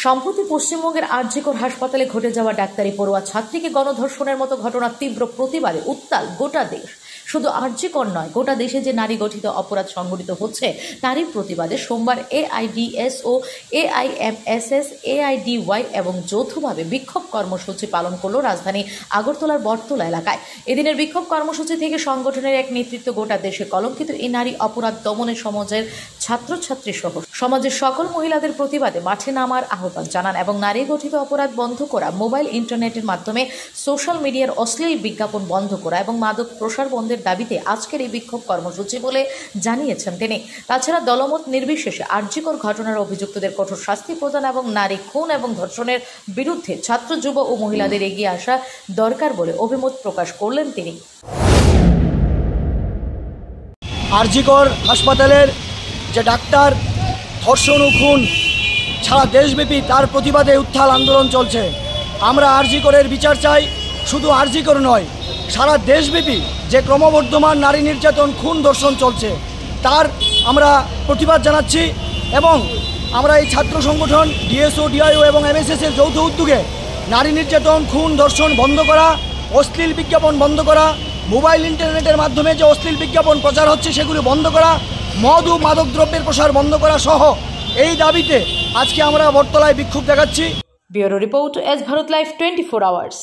সম্প্রতি পশ্চিমবঙ্গের আরজিকর হাসপাতালে ঘটে যাওয়া ডাক্তারি পড়ুয়া ছাত্রীকে গণধর্ষণের মতো ঘটনার তীব্র প্রতিবাদে উত্তাল গোটা দেশ। শুধু আরজিকর নয়, গোটা দেশে যে নারী গঠিত অপরাধ সংঘটিত হচ্ছে তারই প্রতিবাদে সোমবার এআইডিএসও, এআইএমএসএস, এআইডিওয়াই এবং যৌথভাবে বিক্ষোভ কর্মসূচি পালন করল রাজধানী আগরতলার বটতলা এলাকায়। এদিনের বিক্ষোভ কর্মসূচি থেকে সংগঠনের এক নেতৃত্ব গোটা দেশে কলঙ্কিত এই নারী অপরাধ দমনে সমাজের ছাত্রছাত্রী সহ সমাজের সকল মহিলাদের প্রতিবাদে মাঠে নামার আহ্বান জানান এবং নারী গঠিত অপরাধ বন্ধ করা, মোবাইল ইন্টারনেটের মাধ্যমে সোশ্যাল মিডিয়ার অশ্লীল বিজ্ঞাপন বন্ধ করা এবং মাদক প্রসার বন্ধের দাবিতে আজকের এই বিক্ষোভ কর্মসূচি বলে জানিয়েছেন তিনি। তাছাড়া দলমত নির্বিশেষে আরজিকর ঘটনার অভিযুক্তদের কঠোর শাস্তি প্রদান এবং নারী খুন এবং ধর্ষণের বিরুদ্ধে ছাত্র, যুব ও মহিলাদের এগিয়ে আসা দরকার বলে অভিমত প্রকাশ করলেন তিনি। আরজিকর হাসপাতালের যে ডাক্তার ধর্ষণ ও খুন সারা দেশব্যাপী তার প্রতিবাদে উত্তাল আন্দোলন চলছে। আমরা আরজিকরের বিচার চাই। শুধু আরজিকর নয়, সারা দেশব্যাপী যে ক্রমবর্ধমান নারী নির্যাতন, খুন, ধর্ষণ চলছে তার আমরা প্রতিবাদ জানাচ্ছি এবং আমরা এই ছাত্র সংগঠন ডিএসও, ডিআইও এবং এমএসএসের যৌথ উদ্যোগে নারী নির্যাতন, খুন, ধর্ষণ বন্ধ করা, অশ্লীল বিজ্ঞাপন বন্ধ করা, মোবাইল ইন্টারনেটের মাধ্যমে যে অশ্লীল বিজ্ঞাপন প্রচার হচ্ছে সেগুলি বন্ধ করা, মদ ও মাদক দ্রব্যের প্রসার বন্ধ করা সহ এই দাবিতে আজকে আমরা বটতলায় বিক্ষোভ দেখাচ্ছি। Bureau report, S Bharat live 24 hours.